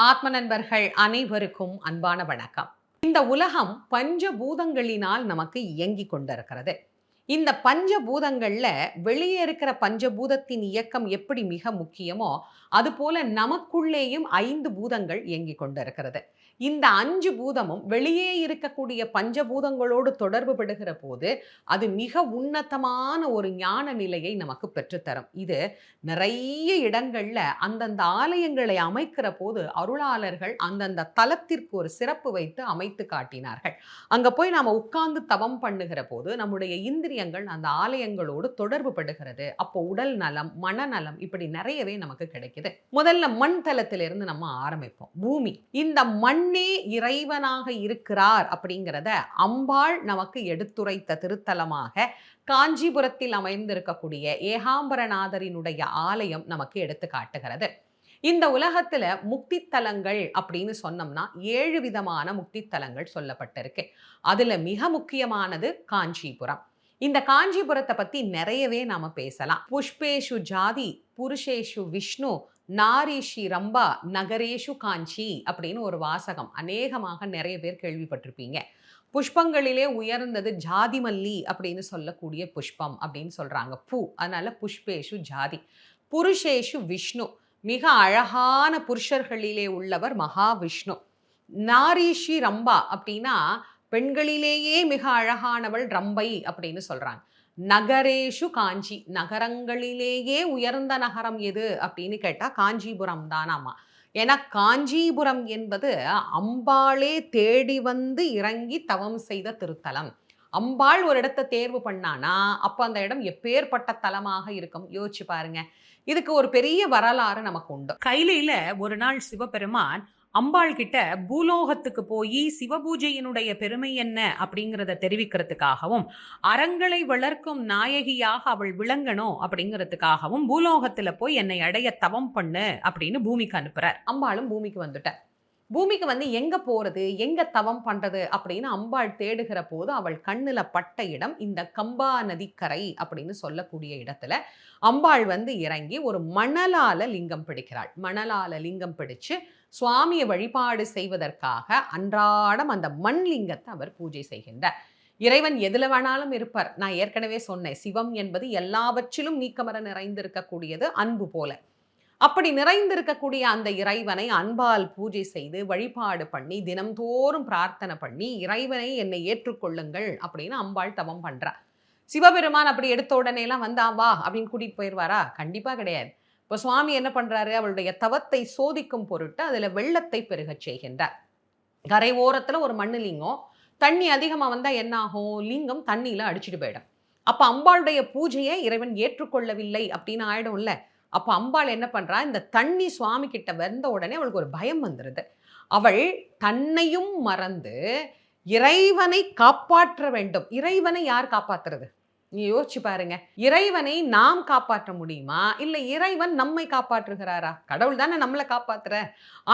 ஆத்ம நண்பர்கள் அனைவருக்கும் அன்பான வணக்கம். இந்த உலகம் பஞ்சபூதங்களினால் நமக்கு இயங்கிக் கொண்டிருக்கிறது. இந்த பஞ்சபூதங்கள்ல வெளியே இருக்கிற பஞ்சபூதத்தின் இயக்கம் எப்படி மிக முக்கியமோ, அதுபோல நமக்குள்ளேயும் 5 பூதங்கள் இயங்கிக் கொண்டிருக்கிறது. இந்த 5 பூதமும் வெளியே இருக்கக்கூடிய பஞ்சபூதங்களோடு தொடர்பு படுகிற போது, அது மிக உன்னதமான ஒரு ஞான நிலையை நமக்கு பெற்றுத்தரும். இது நிறைய இடங்கள்ல அந்தந்த ஆலயங்களை அமைக்கிற போது அருளாளர்கள் அந்தந்த தலத்திற்கு ஒரு சிறப்பு வைத்து அமைத்து காட்டினார்கள். அங்க போய் நாம உட்கார்ந்து தவம் பண்ணுகிற போது நம்முடைய இந்திரியங்கள் அந்த ஆலயங்களோடு தொடர்பு படுகிறது. அப்போ உடல் நலம், மனநலம் இப்படி நிறையவே நமக்கு கிடைக்குது. முதல்ல மண் தலத்திலிருந்து நம்ம ஆரம்பிப்போம். பூமி. இந்த மண்ணே இறைவனாக இருக்கிறார் அப்படிங்கிறத அம்பாள் நமக்கு எடுத்துரைத்த திருத்தலமாக காஞ்சிபுரத்தில் அமைந்திருக்கக்கூடிய ஏகாம்பரநாதரினுடைய ஆலயம் நமக்கு எடுத்து காட்டுகிறது. இந்த உலகத்துல முக்தித்தலங்கள் அப்படின்னு சொன்னோம்னா 7 விதமான முக்தித்தலங்கள் சொல்லப்பட்டிருக்கு. அதுல மிக முக்கியமானது காஞ்சிபுரம். இந்த காஞ்சிபுரத்தை பத்தி நிறையவே நாம பேசலாம். புஷ்பேஷு ஜாதி புருஷேஷு விஷ்ணு நாரீஷி ரம்பா நகரேஷு காஞ்சி அப்படின்னு ஒரு வாசகம் அநேகமாக நிறைய பேர் கேள்விப்பட்டிருப்பீங்க. புஷ்பங்களிலே உயர்ந்தது ஜாதி மல்லி அப்படின்னு சொல்லக்கூடிய புஷ்பம் அப்படின்னு சொல்றாங்க. பூ. அதனால புஷ்பேஷு ஜாதி. புருஷேஷு விஷ்ணு. மிக அழகான புருஷர்களிலே உள்ளவர் மகாவிஷ்ணு. நாரீஷி ரம்பா அப்படின்னா பெண்களிலேயே மிக அழகானவள் ரம்பை அப்படின்னு சொல்றாங்க. நகரேஷு காஞ்சி. நகரங்களிலேயே உயர்ந்த நகரம் எது அப்படின்னு கேட்டா காஞ்சிபுரம் தானாமா. ஏன்னா காஞ்சிபுரம் என்பது அம்பாளே தேடி வந்து இறங்கி தவம் செய்த திருத்தலம். அம்பாள் ஒரு இடத்தை தேர்வு பண்ணானா அப்ப அந்த இடம் எப்பேற்பட்ட தலமாக இருக்கும் யோசிச்சு பாருங்க. இதுக்கு ஒரு பெரிய வரலாறு நமக்கு உண்டு. கைலையில ஒரு நாள் சிவபெருமான் அம்பாள் கிட்ட பூலோகத்துக்கு போய் சிவபூஜையினுடைய பெருமை என்ன அப்படிங்கிறத தெரிவிக்கிறதுக்காகவும் அறங்களை வளர்க்கும் நாயகியாக அவள் விளங்கணும் அப்படிங்கிறதுக்காகவும் பூலோகத்துல போய் என்னை அடைய தவம் பண்ணு அப்படின்னு பூமிக்கு அனுப்புறார். அம்பாளும் பூமிக்கு வந்துட்டார். பூமிக்கு வந்து எங்க போறது, எங்க தவம் பண்றது அப்படின்னு அம்பாள் தேடுகிற போது அவள் கண்ணுல பட்ட இடம் இந்த கம்பா நதிக்கரை அப்படின்னு சொல்லக்கூடிய இடத்துல அம்பாள் வந்து இறங்கி ஒரு மணலால லிங்கம் பிடிக்கிறாள். மணலால லிங்கம் பிடிச்சு சுவாமியை வழிபாடு செய்வதற்காக அன்றாடம் அந்த மண் லிங்கத்தை அவர் பூஜை செய்கின்றார். இறைவன் எதுல வேணாலும் இருப்பார். நான் ஏற்கனவே சொன்னேன், சிவம் என்பது எல்லாவற்றிலும் நீக்கமர நிறைந்திருக்கக்கூடியது அன்பு போல. அப்படி நிறைந்திருக்கக்கூடிய அந்த இறைவனை அன்பால் பூஜை செய்து வழிபாடு பண்ணி தினம்தோறும் பிரார்த்தனை பண்ணி இறைவனை என்னை ஏற்றுக்கொள்ளுங்கள் அப்படின்னு அம்பாள் தவம் பண்றா. சிவபெருமான் அப்படி எடுத்த உடனே எல்லாம் வந்தா வா அப்படின்னு கூட்டிட்டு போயிடுவாரா? கண்டிப்பா கிடையாது. இப்போ சுவாமி என்ன பண்றாரு, அவளுடைய தவத்தை சோதிக்கும் பொருட்டு அதுல வெள்ளத்தை பெருகச் செய்கின்றார். கரை ஓரத்துல ஒரு மண்ணு லிங்கம். தண்ணி அதிகமா வந்தா என்ன ஆகும்? லிங்கம் தண்ணியில அடிச்சுட்டு போயிடும். அப்ப அம்பாளுடைய பூஜையை இறைவன் ஏற்றுக்கொள்ளவில்லை அப்படின்னு ஆயிடும்ல. அப்ப அம்பாள் என்ன பண்றா, இந்த தண்ணி சுவாமி கிட்ட வந்த உடனே அவளுக்கு ஒரு பயம் வந்துருது. அவள் தன்னையும் மறந்து இறைவனை காப்பாற்ற வேண்டும். இறைவனை யார் காப்பாத்துறது? நீ யோசிச்சு பாருங்க. இறைவனை நாம் காப்பாற்ற முடியுமா, இல்ல இறைவன் நம்மை காப்பாற்றுகிறாரா? கடவுள் தானே நம்மளை காப்பாத்துற.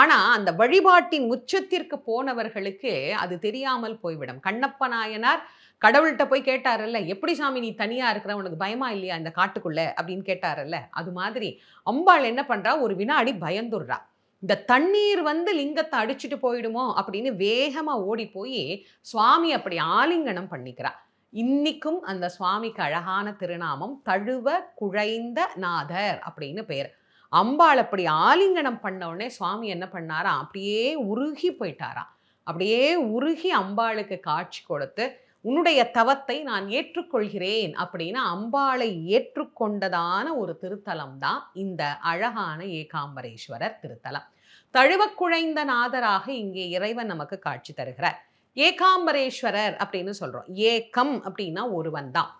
ஆனா அந்த வழிபாட்டின் உச்சத்திற்கு போனவர்களுக்கு அது தெரியாமல் போய்விடும். கண்ணப்ப நாயனார் கடவுள்கிட்ட போய் கேட்டாருல்ல, எப்படி சாமி நீ தனியா இருக்கிற, உனக்கு பயமா இல்லையா இந்த காட்டுக்குள்ள அப்படின்னு கேட்டாருல்ல. அது மாதிரி அம்பாள் என்ன பண்றா, ஒரு வினாடி பயந்துடுறா. இந்த தண்ணீர் வந்து லிங்கத்தை அடிச்சுட்டு போயிடுமோ அப்படின்னு வேகமா ஓடி போய் சுவாமி அப்படி ஆலிங்கனம் பண்ணிக்கிறா. இன்னிக்கும் அந்த சுவாமிக்கு அழகான திருநாமம் தழுவ குழைந்த நாதர் அப்படின்னு பேர். அம்பாள் அப்படி ஆலிங்கனம் பண்ண உடனே சுவாமி என்ன பண்ணாராம், அப்படியே உருகி போயிட்டாராம். அப்படியே உருகி அம்பாளுக்கு காட்சி கொடுத்து உன்னுடைய தவத்தை நான் ஏற்றுக்கொள்கிறேன் அப்படின்னு அம்பாளை ஏற்றுக்கொண்டதான ஒரு திருத்தலம் தான் இந்த அழகான ஏகாம்பரேஸ்வரர் திருத்தலம். தழுவ குழைந்த நாதராக இங்கே இறைவன் நமக்கு காட்சி தருகிறார். ஏகாம்பரேஸ்வரர் அப்படின்னு சொல்றோம். ஏகம் அப்படின்னா ஒருவன் தான்.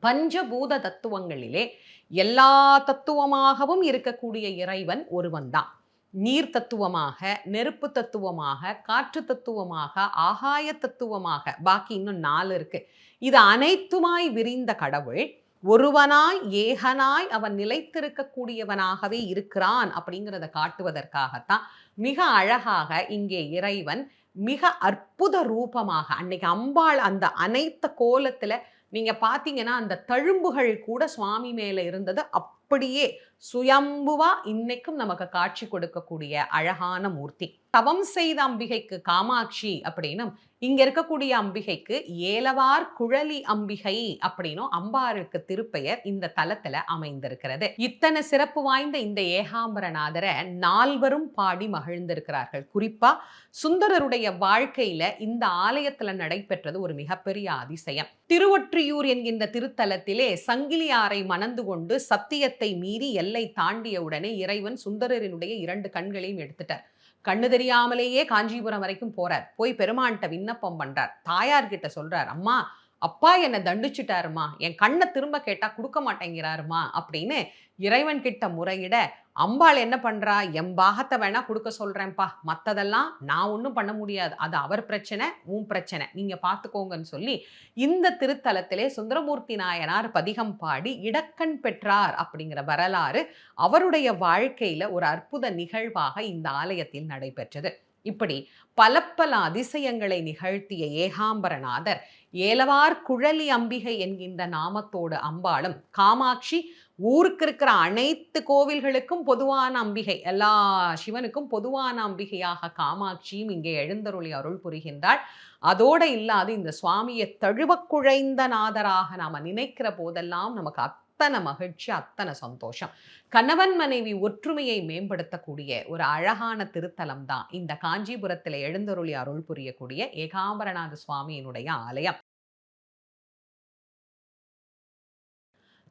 பஞ்சபூத தத்துவங்களிலே எல்லா தத்துவமாகவும் இருக்கக்கூடிய இறைவன் ஒருவன் தான். நீர் தத்துவமாக, நெருப்பு தத்துவமாக, காற்று தத்துவமாக, ஆகாய தத்துவமாக, பாக்கி இன்னும் 4 இருக்கு. இது அனைத்துமாய் விரிந்த கடவுள் ஒருவனாய் ஏகனாய் அவன் நிலைத்திருக்கக்கூடியவனாகவே இருக்கிறான் அப்படிங்கிறத காட்டுவதற்காகத்தான் மிக அழகாக இங்கே இறைவன் மிக அற்புத ரூபமாக அன்னைக்கு அம்பாள் அந்த அனைத்த கோலத்துல நீங்க பாத்தீங்கன்னா அந்த தழும்புகள் கூட சுவாமி மேல இருந்தது அப்படியே சுயம்புவா இன்னைக்கும் நமக்கு காட்சி கொடுக்கக்கூடிய அழகான மூர்த்தி. தவம் செய்த அம்பிகைக்கு காமாட்சி அப்படின்னும், இங்க இருக்கக்கூடிய அம்பிகைக்கு ஏலவார் குழலி அம்பிகை அப்படின்னும் அம்பாளுக்கு திருப்பெயர் இந்த தலத்துல அமைந்திருக்கிறது. இத்தனை சிறப்பு வாய்ந்த இந்த ஏகாம்பரநாதரை நால்வரும் பாடி மகிழ்ந்திருக்கிறார்கள். குறிப்பா சுந்தரருடைய வாழ்க்கையில இந்த ஆலயத்துல நடைபெற்றது ஒரு மிகப்பெரிய அதிசயம். திருவொற்றியூர் என்கின்ற திருத்தலத்திலே சங்கிலியாரை மணந்து கொண்டு சத்தியத்தை மீறி எல்லை தாண்டிய உடனே இறைவன் சுந்தரரினுடைய 2 கண்களையும் எடுத்துட்டார். கண்ணு தெரியாமலேயே காஞ்சிபுரம் வரைக்கும் போறார். போய் பெருமான்கிட்ட விண்ணப்பம் பண்றார். தாயார்கிட்ட சொல்றார், அம்மா அப்பா என்னை தண்டிச்சுட்டாருமா, என் கண்ணை திரும்ப கேட்டா கொடுக்க மாட்டேங்கிறாருமா அப்படின்னு இறைவன் கிட்ட முறையிட, அம்பாள் என்ன பண்றா, என் பாகத்தை வேணா கொடுக்க சொல்றேன்ப்பா, மத்ததெல்லாம் நான் ஒன்றும் பண்ண முடியாது, அது அவர் பிரச்சனை, உன் பிரச்சனை, நீங்க பார்த்துக்கோங்கன்னு சொல்லி இந்த திருத்தலத்திலே சுந்தரமூர்த்தி நாயனார் பதிகம் பாடி இடக்கண் பெற்றார் அப்படிங்கிற வரலாறு அவருடைய வாழ்க்கையில ஒரு அற்புத நிகழ்வாக இந்த ஆலயத்தில் நடைபெற்றது. இப்படி பல பல அதிசயங்களை நிகழ்த்திய ஏகாம்பரநாதர் ஏலவார் குழலி அம்பிகை என்கின்ற நாமத்தோடு அம்பாளும், காமாட்சி ஊருக்கு இருக்கிற அனைத்து கோவில்களுக்கும் பொதுவான அம்பிகை, எல்லா சிவனுக்கும் பொதுவான அம்பிகையாக காமாட்சியும் இங்கே எழுந்தருளி அருள் புரிகின்றாள். அதோட இல்லாது இந்த சுவாமியை தழுவ குழைந்த நாதராக நாம நினைக்கிற போதெல்லாம் நமக்கு அத்தனை மகிழ்ச்சி, அத்தனை சந்தோஷம். கணவன் மனைவி ஒற்றுமையை மேம்படுத்தக்கூடிய ஒரு அழகான திருத்தலம் தான் இந்த காஞ்சிபுரத்தில் எழுந்தருளி அருள் புரியக்கூடிய ஏகாம்பரநாத சுவாமியினுடைய ஆலயம்.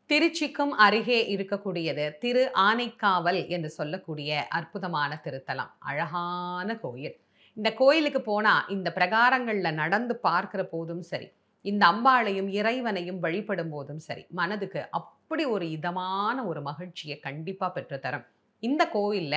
திருச்சிக்கும் அருகே இருக்கக்கூடியது திரு ஆனைக்காவல் என்று சொல்லக்கூடிய அற்புதமான திருத்தலம். அழகான கோயில். இந்த கோயிலுக்கு போனா இந்த பிரகாரங்கள்ல நடந்து பார்க்கிற போதும் சரி, இந்த அம்பாளையும் இறைவனையும் வழிபடும் போதும் சரி, மனதுக்கு அப்படி ஒரு இதமான ஒரு மகிழ்ச்சியை கண்டிப்பா பெற்றுத்தரும். இந்த கோயில்ல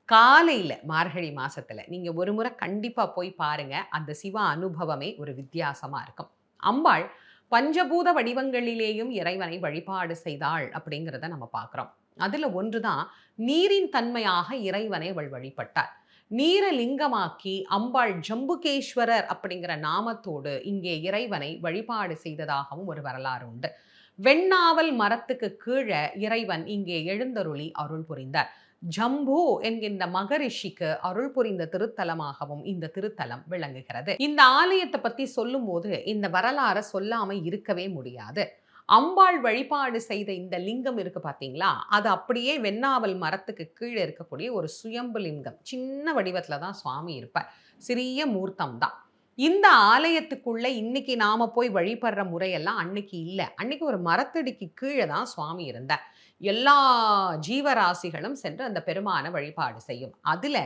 காலையில மார்கழி மாசத்துல நீங்க ஒரு முறை கண்டிப்பா போய் பாருங்க. அந்த சிவ அனுபவமே ஒரு வித்தியாசமா இருக்கும். அம்பாள் பஞ்சபூத வடிவங்களிலேயும் இறைவனை வழிபாடு செய்தாள் அப்படிங்கிறத நம்ம பார்க்கிறோம். அதுல ஒன்றுதான் நீரின் தன்மையாக இறைவனை அவள் வழிபட்டாள். நீரை லிங்கமாக்கி அம்பாள் ஜம்புகேஸ்வரர் அப்படிங்கிற நாமத்தோடு இங்கே இறைவனை வழிபாடு செய்ததாகவும் ஒரு வரலாறு உண்டு. வெண்ணாவல் மரத்துக்கு கீழே இறைவன் இங்கே எழுந்தருளி அருள் புரிந்தார். ஜம்பு என்கின்ற மகரிஷிக்கு அருள் புரிந்த திருத்தலமாகவும் இந்த திருத்தலம் விளங்குகிறது. இந்த ஆலயத்தை பத்தி சொல்லும் போது இந்த வரலாறை சொல்லாம இருக்கவே முடியாது. அம்பாள் வழிபாடு செய்த இந்த லிங்கம் இருக்கு பாத்தீங்களா, அது அப்படியே வெண்ணாவல் மரத்துக்கு கீழே இருக்கக்கூடிய ஒரு சுயம்பு லிங்கம். சின்ன வடிவத்துல தான் சுவாமி இருப்பார். சிறிய மூர்த்தம் தான். இந்த ஆலயத்துக்குள்ள இன்னைக்கு நாம போய் வழிபடுற முறையெல்லாம் அன்னைக்கு இல்லை. அன்னைக்கு ஒரு மரத்தடிக்கு கீழே தான் சுவாமி இருந்தார். எல்லா ஜீவராசிகளும் சென்று அந்த பெருமான வழிபாடு செய்யும். அதுல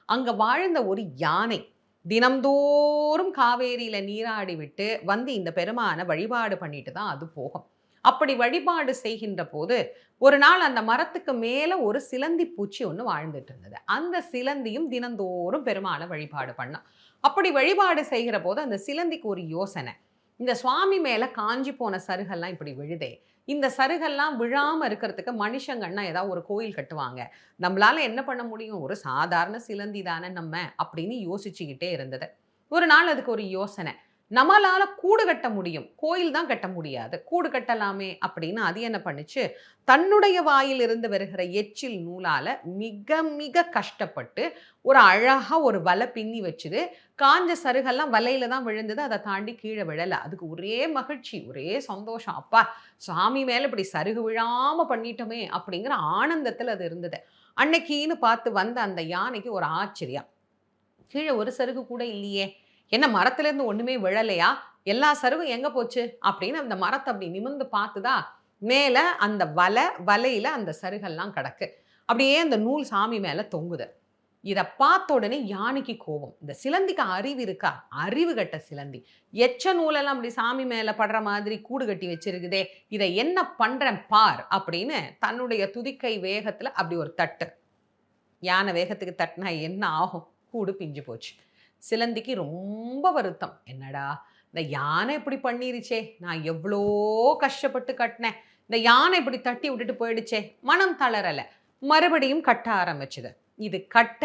அங்க வாழ்ந்த ஒரு யானை தினம்தோறும் காவேரியில நீராடி விட்டு வந்து இந்த பெருமான வழிபாடு பண்ணிட்டு தான் அது போகும். அப்படி வழிபாடு செய்கின்ற போது ஒரு நாள் அந்த மரத்துக்கு மேல ஒரு சிலந்தி பூச்சி ஒன்று வாழ்ந்துட்டு இருந்தது. அந்த சிலந்தியும் தினந்தோறும் பெருமான வழிபாடு பண்ணான். அப்படி வழிபாடு செய்கிற போது அந்த சிலந்திக்கு ஒரு யோசனை, இந்த சுவாமி மேல காஞ்சி போன சருகெல்லாம் இப்படி விழுதே, இந்த சருகெல்லாம் விழாம இருக்கிறதுக்கு மனுஷங்கன்னா ஏதாவது ஒரு கோயில் கட்டுவாங்க, நம்மளால என்ன பண்ண முடியும், ஒரு சாதாரண சிலந்தி தானே நம்ம அப்படின்னு யோசிச்சுக்கிட்டே இருந்தது. ஒரு நாள் அதுக்கு ஒரு யோசனை, நம்மளால கூடு கட்ட முடியும், கோயில் தான் கட்ட முடியாது, கூடு கட்டலாமே அப்படின்னு அது என்ன பண்ணுச்சு, தன்னுடைய வாயில் இருந்து வருகிற எச்சில் நூலால மிக மிக கஷ்டப்பட்டு ஒரு அழகா ஒரு வலை பின்னி வச்சுது. காஞ்ச சருகெல்லாம் வலையில தான் விழுந்தது, அதை தாண்டி கீழே விழல. அதுக்கு ஒரே மகிழ்ச்சி, ஒரே சந்தோஷம், அப்பா சாமி மேல இப்படி சருகு விழாம பண்ணிட்டோமே அப்படிங்கிற ஆனந்தத்தில் அது இருந்தது. அன்னைக்குன்னு பார்த்து வந்த அந்த யானைக்கு ஒரு ஆச்சரியம், கீழே ஒரு சருகு கூட இல்லையே, என்ன மரத்துலேருந்து ஒன்றுமே விழலையா, எல்லா சருகும் எங்கே போச்சு அப்படின்னு அந்த மரத்தை அப்படி நிமிர்ந்து பார்த்துதா, மேலே அந்த வலையில் அந்த சருகெல்லாம் கிடக்கு. அப்படியே அந்த நூல் சாமி மேலே தொங்குது. இதை பார்த்த உடனே யானைக்கு கோபம். இந்த சிலந்திக்கு அறிவு இருக்கா, அறிவு கட்ட சிலந்தி, எச்ச நூலெல்லாம் அப்படி சாமி மேலே படுற மாதிரி கூடு கட்டி வச்சிருக்குதே, இதை என்ன பண்ணுறேன் பார் அப்படின்னு தன்னுடைய துதிக்கை வேகத்தில் அப்படி ஒரு தட்டு. யானை வேகத்துக்கு தட்டினா என்ன ஆகும், கூடு பிஞ்சு போச்சு. சிலந்திக்கு ரொம்ப வருத்தம், என்னடா இந்த யானை இப்படி பண்ணிருச்சே, நான் எவ்வளோ கஷ்டப்பட்டு கட்டினேன், இந்த யானை இப்படி தட்டி விட்டுட்டு போயிடுச்சே. மனம் தளரலை, மறுபடியும் கட்ட ஆரம்பிச்சுது. இது கட்ட,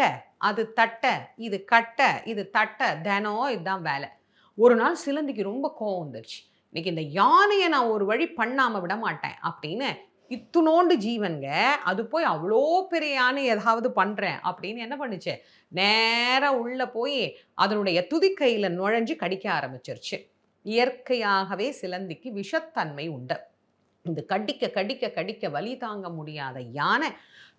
அது தட்ட, இது கட்ட, இது தட்ட, தினம் இதுதான் வேலை. ஒரு நாள் சிலந்திக்கு ரொம்ப கோவம் வந்துருச்சு, இன்னைக்கு இந்த யானையை நான் ஒரு வழி பண்ணாம விட மாட்டேன் அப்படின்னு இத்துணோண்டு ஜீவன்ங்க. அது போய் அவ்ளோ பெரிய யானை ஏதாவது பண்றேன் அப்படின்னு என்ன பண்ணுச்சு? நேரா உள்ள போய் அதனுடைய துதிக்கையில நுழைஞ்சு கடிக்க ஆரம்பிச்சுருச்சு. இயற்கையாகவே சிலந்திக்கு விஷத்தன்மை உண்டு. இந்த கடிக்க, கடிக்க, கடிக்க வலி தாங்க முடியாத யானை,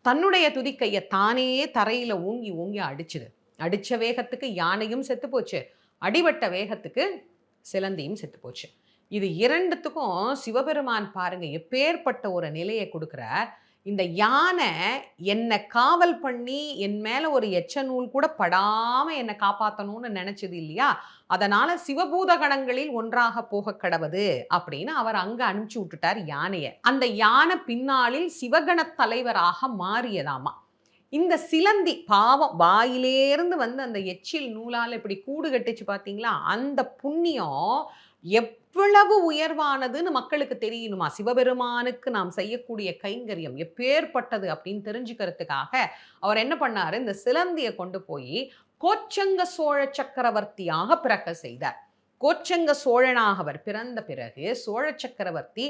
தன்னுடைய துதிக்கைய தானே தரையில ஓங்கி, ஓங்கி அடிச்சுது. அடிச்ச வேகத்துக்கு யானையும் செத்து போச்சு. அடிபட்ட வேகத்துக்கு சிலந்தியும் செத்து போச்சு. இது 2த்துக்கும் சிவபெருமான் பாருங்க எப்பேர்ப்பட்ட ஒரு நிலைய குடுக்குறார். இந்த யானை என்ன காவல் பண்ணி, என் மேல ஒரு எச்ச நூல் கூட படாம என்ன காப்பாத்தணும்னு நெனச்சது இல்லையா? அதனால சிவபூத கணங்களில் ஒன்றாக போகக் கடவது அப்படின்னு அவர் அங்க அனுப்பிச்சு விட்டுட்டார் யானைய. அந்த யானை பின்னாளில் சிவகணத் தலைவராக மாறியதாமா. இந்த சிலந்தி பாவம் வாயிலேருந்து வந்து அந்த எச்சில் நூலால இப்படி கூடு கட்டுச்சு பார்த்தீங்களா? அந்த புண்ணியம் எவ்வளவு உயர்வானதுன்னு மக்களுக்கு தெரியணுமா? சிவபெருமானுக்கு நாம் செய்யக்கூடிய கைங்கரியம் எப்பேர்ப்பட்டது அப்படின்னு தெரிஞ்சுக்கிறதுக்காக, அவர் என்ன பண்ணாரு, இந்த சிலந்திய கொண்டு போயி கோச்சங்க சோழ சக்கரவர்த்தியாக பிறக்க செய்தார். கோச்சங்க சோழனாக அவர் பிறந்த பிறகு, சோழ சக்கரவர்த்தி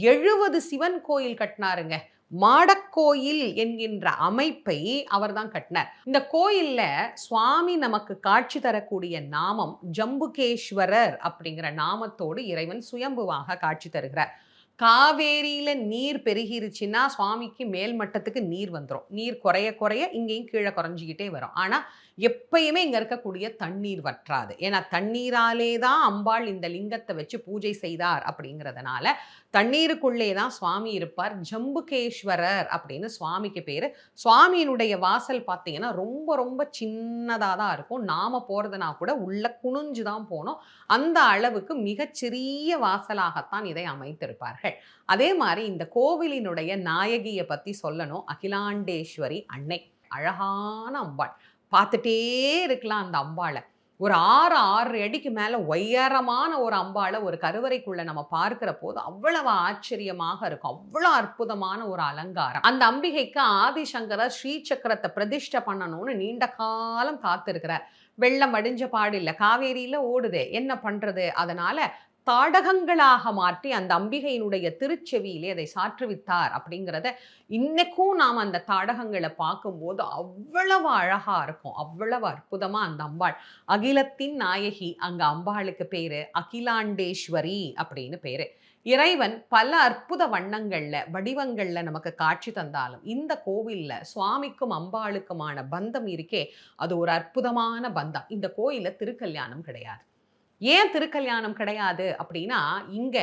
70 சிவன் கோயில் கட்டினாருங்க. மாடக்கோயில் என்கின்ற அமைப்பை அவர்தான் கட்டினார். இந்த கோயில்ல சுவாமி நமக்கு காட்சி தரக்கூடிய நாமம் ஜம்புகேஸ்வரர் அப்படிங்கிற நாமத்தோடு இறைவன் சுயம்புவாக காட்சி தருகிறார். காவேரியில நீர் பெருகிருச்சுன்னா சுவாமிக்கு மேல் மட்டத்துக்கு நீர் வந்துரும். நீர் குறைய குறைய இங்கேயும் கீழ குறைஞ்சுக்கிட்டே வரும். ஆனா எப்பயுமே இங்க இருக்கக்கூடிய தண்ணீர் வற்றாது. ஏன்னா தண்ணீராலே தான் அம்பாள் இந்த லிங்கத்த வச்சு பூஜை செய்தார் அப்படிங்கிறதுனால, தண்ணீருக்குள்ளே தான் சுவாமி இருப்பார். ஜம்புகேஸ்வரர் அப்படின்னு சுவாமிக்கு பேரு. சுவாமியினுடைய வாசல் பார்த்தீங்கன்னா, ரொம்ப ரொம்ப சின்னதா தான் இருக்கும். நாம போறதுனா கூட உள்ள குனிஞ்சு தான் போணும். அந்த அளவுக்கு மிகச்சிறிய வாசலாகத்தான் இதை அமைத்திருப்பார்கள். அதே மாரி இந்த கோவிலினுடைய நாயகிய பத்தி சொல்லணும். அகிலாண்டேஸ்வரி அன்னை. அழகான அம்பாள். பார்த்துட்டே இருக்கலாம் அந்த அம்பாள. ஒரு 6, 6 அடிக்கு மேல உயரமான ஒரு அம்பாள ஒரு கருவறைக்குள்ள நம்ம பார்க்கிற போது அவ்வளவு ஆச்சரியமாக இருக்கும். அவ்வளோ அற்புதமான ஒரு அலங்காரம். அந்த அம்பிகைக்கு ஆதிசங்கரர் ஸ்ரீசக்கரத்த பிரதிஷ்டை பண்ணணும்னு நீண்ட காலம் காத்திருக்கிறார். வெள்ளம் வடிஞ்ச பாடில்ல. காவேரியில ஓடுதே. என்ன பண்றது? அதனால தாடகங்களாக மாற்றி அந்த அம்பிகையினுடைய திருச்செவியிலே அதை சாற்றுவித்தார் அப்படிங்கிறத இன்னைக்கும் நாம் அந்த தாடகங்களை பார்க்கும்போது அவ்வளவு அழகா இருக்கும். அவ்வளவு அற்புதமா அந்த அம்பாள். அகிலத்தின் நாயகி அங்க அம்பாளுக்கு பேரு அகிலாண்டேஸ்வரி அப்படின்னு பேரு. இறைவன் பல அற்புத வண்ணங்கள்ல, வடிவங்கள்ல நமக்கு காட்சி தந்தாலும், இந்த கோவில்ல சுவாமிக்கும் அம்பாளுக்குமான பந்தம் இருக்கே, அது ஒரு அற்புதமான பந்தம். இந்த கோயில்ல திருக்கல்யாணம் கிடையாது. ஏன் திருக்கல்யாணம் கிடையாது அப்படின்னா, இங்க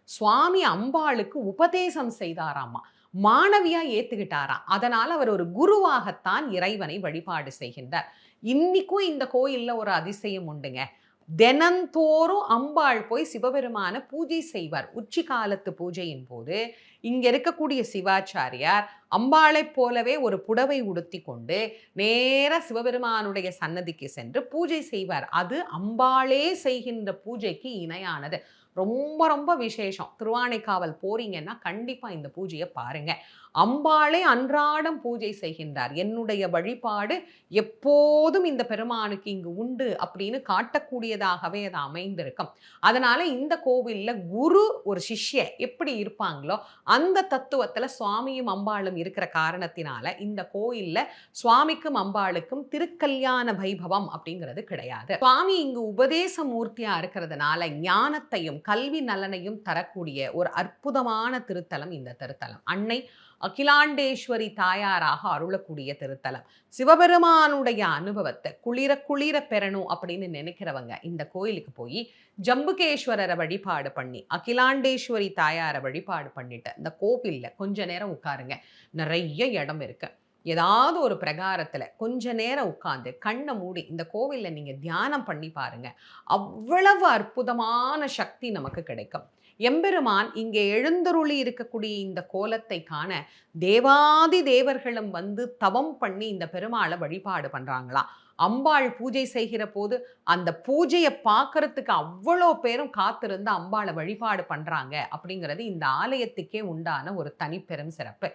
சுவாமி அம்பாளுக்கு உபதேசம் செய்தாராமா. மாணவியா ஏத்துக்கிட்டாராம். அதனால அவர் ஒரு குருவாகத்தான் இறைவனை வழிபாடு செய்கின்றார். இன்னிக்கும் இந்த கோயில்ல ஒரு அதிசயம் உண்டுங்க. தினந்தோறும் அம்பாள் போய் சிவபெருமான பூஜை செய்வார். உச்சி காலத்து பூஜையின் போது, இங்க இருக்கக்கூடிய சிவாச்சாரியார் அம்பாளைப் போலவே ஒரு புடவை உடுத்திக் கொண்டு, நேரா சிவபெருமானுடைய சன்னதிக்கு சென்று பூஜை செய்வார். அது அம்பாளே செய்கின்ற பூஜைக்கு இணையானது. ரொம்ப ரொம்ப விசேஷம். திருவானைக்காவல் போறீங்கன்னா, கண்டிப்பா இந்த பூஜைய பாருங்க. அம்பாளே அன்றாடம் பூஜை செய்கின்றார். என்னுடைய வழிபாடு எப்போதும் இந்த பெருமானுக்கு இங்கு உண்டு அப்படின்னு காட்டக்கூடியதாகவே அது அமைந்திருக்கும். அதனால இந்த கோவில்ல குரு ஒரு சிஷ்ய எப்படி இருப்பாங்களோ, அந்த தத்துவத்துல சுவாமியும் அம்பாளும் இருக்கிற காரணத்தினால இந்த கோயில்ல சுவாமிக்கும் அம்பாளுக்கும் திருக்கல்யாண வைபவம் அப்படிங்கிறது கிடையாது. சுவாமி இங்கு உபதேச மூர்த்தியா இருக்கிறதுனால ஞானத்தையும் கல்வி நலனையும் தரக்கூடிய ஒரு அற்புதமான திருத்தலம் இந்த திருத்தலம். அன்னை அகிலாண்டேஸ்வரி தாயாராக அருளக்கூடிய திருத்தலம். சிவபெருமானுடைய அனுபவத்தை குளிர குளிர பெறணும் அப்படின்னு நினைக்கிறவங்க இந்த கோயிலுக்கு போய் ஜம்புகேஸ்வரரை வழிபாடு பண்ணி, அகிலாண்டேஸ்வரி தாயாரை வழிபாடு பண்ணிட்டு இந்த கோவில்ல கொஞ்ச நேரம் உட்காருங்க. நிறைய இடம் இருக்கு. ஏதாவது ஒரு பிரகாரத்துல கொஞ்ச நேரம் உட்கார்ந்து கண்ணை மூடி இந்த கோவில்ல நீங்க தியானம் பண்ணி பாருங்க. அவ்வளவு அற்புதமான சக்தி நமக்கு கிடைக்கும். எம்பெருமான் இங்கே எழுந்தருளி இருக்கக்கூடிய இந்த கோலத்தை காண தேவாதி தேவர்களும் வந்து தவம் பண்ணி இந்த பெருமாளை வழிபாடு பண்றாங்களாம். அம்பாள் பூஜை செய்கிற போது அந்த பூஜையை பார்க்கறதுக்கு அவ்வளோ பேரும் காத்திருந்து அம்பாளை வழிபாடு பண்றாங்க அப்படிங்கிறது இந்த ஆலயத்துக்கே உண்டான ஒரு தனிப்பெரும் சிறப்பு.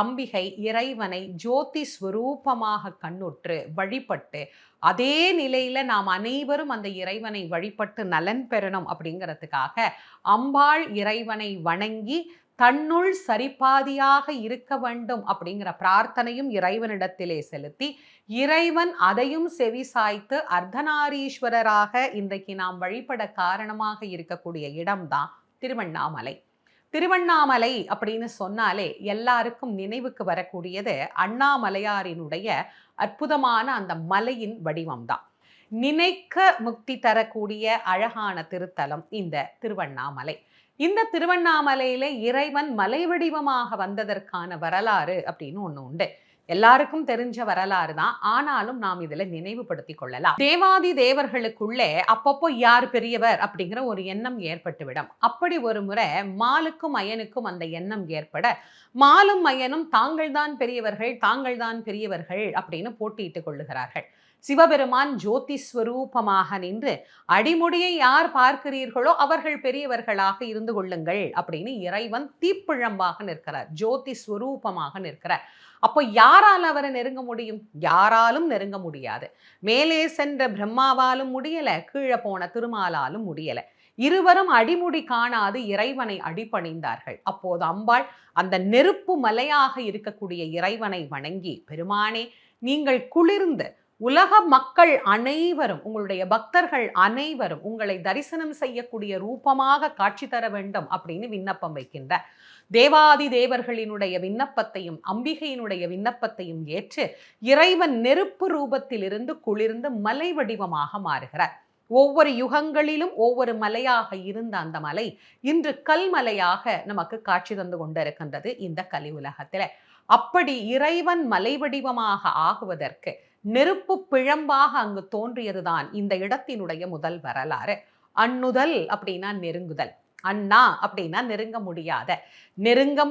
அம்பிகை இறைவனை ஜோதி ஸ்வரூபமாக கண்ணுற்று வழிபட்டு, அதே நிலையில நாம் அனைவரும் அந்த இறைவனை வழிபட்டு நலன் பெறணும் அப்படிங்கிறதுக்காக அம்பாள் இறைவனை வணங்கி தன்னுள் சரிபாதியாக இருக்க வேண்டும் அப்படிங்கிற பிரார்த்தனையும் இறைவனிடத்திலே செலுத்தி, இறைவன் அதையும் செவிசாய்த்து அர்த்தநாரீஸ்வரராக இன்றைக்கு நாம் வழிபட காரணமாக இருக்கக்கூடிய இடம்தான் திருவண்ணாமலை. திருவண்ணாமலை அப்படின்னு சொன்னாலே எல்லாருக்கும் நினைவுக்கு வரக்கூடியது அண்ணாமலையாரினுடைய அற்புதமான அந்த மலையின் வடிவம்தான். நினைக்க முக்தி தரக்கூடிய அழகான திருத்தலம் இந்த திருவண்ணாமலை. இந்த திருவண்ணாமலையில இறைவன் மலை வடிவமாக வந்ததற்கான வரலாறு அப்படின்னு ஒண்ணு உண்டு. எல்லாருக்கும் தெரிஞ்ச வரலாறு தான். ஆனாலும் நாம் இதுல நினைவுபடுத்திக் கொள்ளலாம். தேவாதி தேவர்களுக்குள்ளே அப்பப்போ யார் பெரியவர் அப்படிங்கிற ஒரு எண்ணம் ஏற்பட்டுவிடும். அப்படி ஒரு முறை மாலுக்கும் அயனுக்கும் அந்த எண்ணம் ஏற்பட, மாலும் அயனும் தாங்கள் தான் பெரியவர்கள், தாங்கள் தான் பெரியவர்கள் அப்படின்னு போட்டியிட்டுக் கொள்ளுகிறார்கள். சிவபெருமான் ஜோதி ஸ்வரூபமாக நின்று, அடிமுடியை யார் பார்க்கிறீர்களோ அவர்கள் பெரியவர்களாக இருந்து கொள்ளுங்கள் அப்படின்னு இறைவன் தீப்பிழம்பாக நிற்கிறார், ஜோதி ஸ்வரூபமாக நிற்கிறார். அப்போ யாரால் அவரை நெருங்க முடியும்? யாராலும் நெருங்க முடியாது. மேலே சென்ற பிரம்மாவாலும் முடியல, கீழே போன திருமாலாலும் முடியல. இருவரும் அடிமுடி காணாது இறைவனை அடிபணிந்தார்கள். அப்போது அம்பாள் அந்த நெருப்பு மலையாக இருக்கக்கூடிய இறைவனை வணங்கி, பெருமானே, நீங்கள் குளிர்ந்து உலக மக்கள் அனைவரும், உங்களுடைய பக்தர்கள் அனைவரும் உங்களை தரிசனம் செய்யக்கூடிய ரூபமாக காட்சி தர வேண்டும் அப்படின்னு விண்ணப்பம் வைக்கின்றார். தேவாதி தேவர்களினுடைய விண்ணப்பத்தையும் அம்பிகையினுடைய விண்ணப்பத்தையும் ஏற்று இறைவன் நெருப்பு ரூபத்திலிருந்து குளிர்ந்து மலை வடிவமாக மாறுகிறார். ஒவ்வொரு யுகங்களிலும் ஒவ்வொரு மலையாக இருந்த அந்த மலை இன்று கல்மலையாக நமக்கு காட்சி தந்து கொண்டிருக்கின்றது இந்த கலி உலகத்தில். அப்படி இறைவன் மலை வடிவமாக ஆகுவதற்கு நெருப்பு பிழம்பாக அங்கு தோன்றியதுதான் இந்த இடத்தினுடைய முதல் வரலாறு. அண்ணுதல் அப்படின்னா நெருங்குதல், அண்ணா அப்படின்னா நெருங்க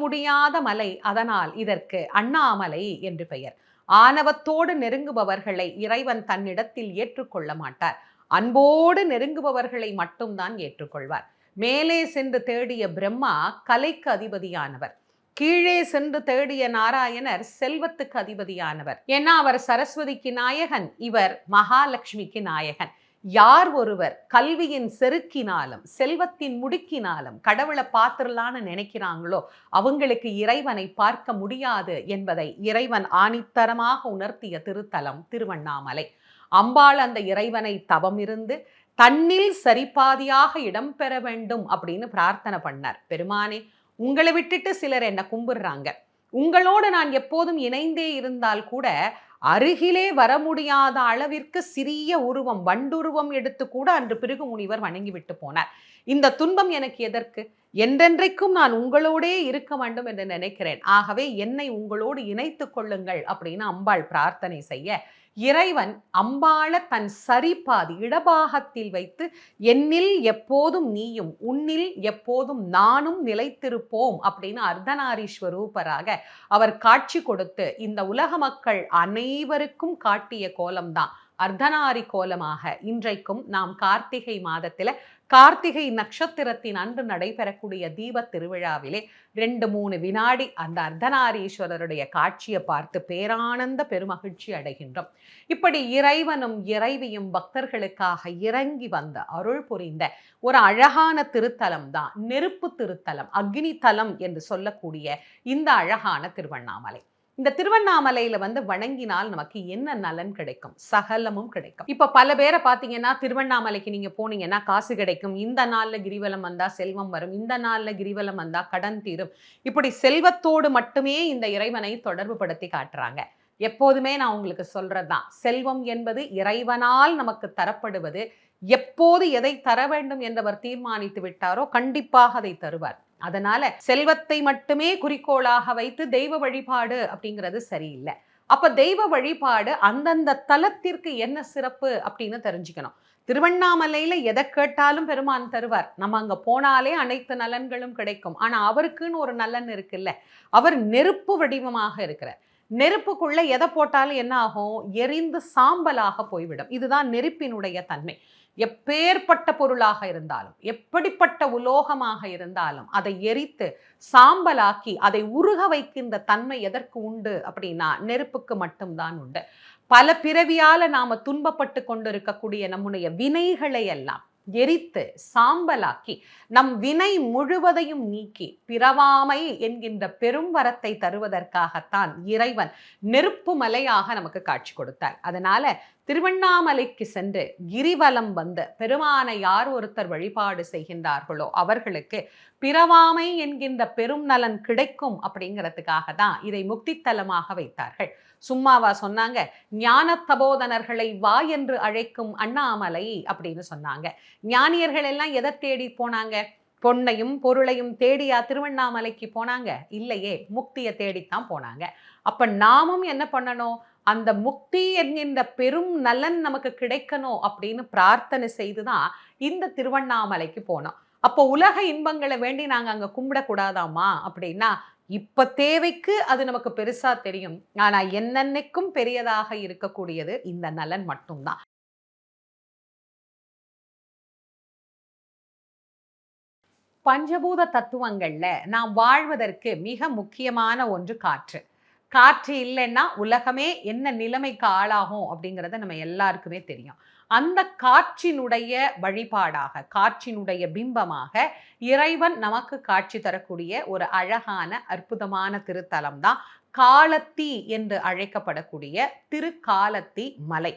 முடியாத மலை, அதனால் இதற்கு அண்ணாமலை என்று பெயர். ஆணவத்தோடு நெருங்குபவர்களை இறைவன் தன்னிடத்தில் ஏற்றுக்கொள்ள மாட்டார். அன்போடு நெருங்குபவர்களை மட்டும்தான் ஏற்றுக்கொள்வார். மேலே சென்று தேடிய பிரம்மா கலைக்கு அதிபதியானவர், கீழே சென்று தேடிய நாராயணர் செல்வத்துக்கு அதிபதியானவர். ஏன்னா அவர் சரஸ்வதிக்கு நாயகன், இவர் மகாலட்சுமிக்கு நாயகன். யார் ஒருவர் கல்வியின் செருக்கினாலும் செல்வத்தின் முடுக்கினாலும் கடவுளை பார்த்துடலான்னு நினைக்கிறாங்களோ அவங்களுக்கு இறைவனை பார்க்க முடியாது என்பதை இறைவன் ஆணித்தரமாக உணர்த்திய திருத்தலம் திருவண்ணாமலை. அம்பாள் அந்த இறைவனை தவம் இருந்து தன்னில் சரிபாதியாக இடம்பெற வேண்டும் அப்படின்னு பிரார்த்தனை பண்ணார். பெருமானே, உங்களை விட்டுட்டு சிலர் என்ன கும்பிடுறாங்க, உங்களோடு நான் எப்போதும் இணைந்தே இருந்தால் கூட அருகிலே வர முடியாத அளவிற்கு சிறிய உருவம், வண்டுருவம் எடுத்து கூட அன்று பிருகு முனிவர் வணங்கிவிட்டு போனார். இந்த துன்பம் எனக்கு எதற்கு? என்றென்றைக்கும் நான் உங்களோடே இருக்க வேண்டும் என்று நினைக்கிறேன். ஆகவே என்னை உங்களோடு இணைத்துக் கொள்ளுங்கள் அப்படின்னு அம்பாள் பிரார்த்தனை செய்ய, இறைவன் அம்பாள தன் சரிபாதி இடபாகத்தில் வைத்து, என்னில் எப்போதும் நீயும் உன்னில் எப்போதும் நானும் நிலைத்திருப்போம் அப்படின்னு அர்த்தநாரீஸ்வரூபராக அவர் காட்சி கொடுத்து இந்த உலக மக்கள் அனைவருக்கும் காட்டிய கோலம்தான் அர்த்தநாரி கோலமாக இன்றைக்கும் நாம் கார்த்திகை மாதத்தில் கார்த்திகை நட்சத்திரத்தின் அன்று நடைபெறக்கூடிய தீப திருவிழாவிலே 2-3 வினாடி அந்த அர்த்தநாரீஸ்வரருடைய காட்சியை பார்த்து பேரானந்த பெருமகிழ்ச்சி அடைகின்றோம். இப்படி இறைவனும் இறைவியும் பக்தர்களுக்காக இறங்கி வந்த அருள் புரிந்த ஒரு அழகான திருத்தலம் தான் நெருப்பு திருத்தலம், அக்னி தலம் என்று சொல்லக்கூடிய இந்த அழகான திருவண்ணாமலை. இந்த திருவண்ணாமலையில வணங்கினால் நமக்கு என்ன நலன் கிடைக்கும்? சகலமும் கிடைக்கும். இப்ப பல பேரை பாத்தீங்கன்னா, திருவண்ணாமலைக்கு நீங்க போனீங்கன்னா காசு கிடைக்கும், இந்த நாள்ல கிரிவலம் வந்தா செல்வம் வரும், இந்த நாள்ல கிரிவலம் வந்தா கடன் தீரும், இப்படி செல்வத்தோடு மட்டுமே இந்த இறைவனை தொடர்பு படுத்தி காட்டுறாங்க. எப்போதுமே நான் உங்களுக்கு சொல்றதுதான், செல்வம் என்பது இறைவனால் நமக்கு தரப்படுவது. எப்போது எதை தர வேண்டும் என்றவர் தீர்மானித்து விட்டாரோ கண்டிப்பாக அதை தருவார். அதனால செல்வத்தை மட்டுமே குறிக்கோளாக வைத்து தெய்வ வழிபாடு அப்படிங்கிறது சரியில்லை. அப்ப தெய்வ வழிபாடு அந்தந்த தலத்திற்கு என்ன சிறப்பு அப்படின்னு தெரிஞ்சுக்கணும். திருவண்ணாமலையில எதை கேட்டாலும் பெருமான் தருவார். நம்ம அங்க போனாலே அனைத்து நலன்களும் கிடைக்கும். ஆனா அவருக்குன்னு ஒரு நலன் இருக்குல்ல, அவர் நெருப்பு வடிவமாக இருக்கிறார். நெருப்புக்குள்ள எதை போட்டாலும் என்ன ஆகும்? எரிந்து சாம்பலாக போய்விடும். இதுதான் நெருப்பினுடைய தன்மை. எப்பேற்பட்ட பொருளாக இருந்தாலும், எப்படிப்பட்ட உலோகமாக இருந்தாலும் அதை எரித்து சாம்பலாக்கி அதை உருக வைக்கின்ற தன்மை எதற்கு உண்டு அப்படின்னா நெருப்புக்கு மட்டும்தான் உண்டு. பல பிறவியால நாம துன்பப்பட்டு கொண்டிருக்கக்கூடிய நம்முடைய வினைகளை எல்லாம் எரித்து சாம்பலாக்கி நம் வினை முழுவதையும் நீக்கி பிறவாமை என்கின்ற பெரும் வரத்தை தருவதற்காகத்தான் இறைவன் நெருப்பு மலையாக நமக்கு காட்சி கொடுத்தார். அதனால திருவண்ணாமலைக்கு சென்று கிரிவலம் வந்த பெருமானை யார் ஒருத்தர் வழிபாடு செய்கின்றார்களோ அவர்களுக்கு பிறவாமை என்கின்ற பெரும் நலன் கிடைக்கும் அப்படிங்கிறதுக்காக தான் இதை முக்தித்தலமாக வைத்தார்கள். சும்மாவா சொன்னாங்க? ஞான தபோதனர்களை வா என்று அழைக்கும் அண்ணாமலை அப்படின்னு சொன்னாங்க. ஞானியர்கள் எல்லாம் எதை தேடி போனாங்க? பொன்னையும் பொருளையும் தேடியா திருவண்ணாமலைக்கு போனாங்க? இல்லையே, முக்தியை தேடித்தான் போனாங்க. அப்ப நாமும் என்ன பண்ணணும்? அந்த முக்தி என்கின்ற பெரும் நலன் நமக்கு கிடைக்கணும் அப்படின்னு பிரார்த்தனை செய்துதான் இந்த திருவண்ணாமலைக்கு போனோம். அப்போ உலக இன்பங்களை வேண்டி நாங்க அங்க கும்பிடக்கூடாதாமா அப்படின்னா, இப்ப தேவைக்கு அது நமக்கு பெருசா தெரியும். ஆனா என்னென்னைக்கும் பெரியதாக இருக்கக்கூடியது இந்த நலன் மட்டும்தான். பஞ்சபூத தத்துவங்கள்ல நாம் வாழ்வதற்கு மிக முக்கியமான ஒன்று காற்று. காற்று இல்லைன்னா உலகமே என்ன நிலைமைக்கு ஆளாகும் அப்படிங்கிறத நம்ம எல்லாருக்குமே தெரியும். அந்த காற்றினுடைய வழிபாடாக, காற்றினுடைய பிம்பமாக இறைவன் நமக்கு காட்சி தரக்கூடிய ஒரு அழகான அற்புதமான திருத்தலம் தான் காலத்தி என்று அழைக்கப்படக்கூடிய திருக்காலத்தி மலை.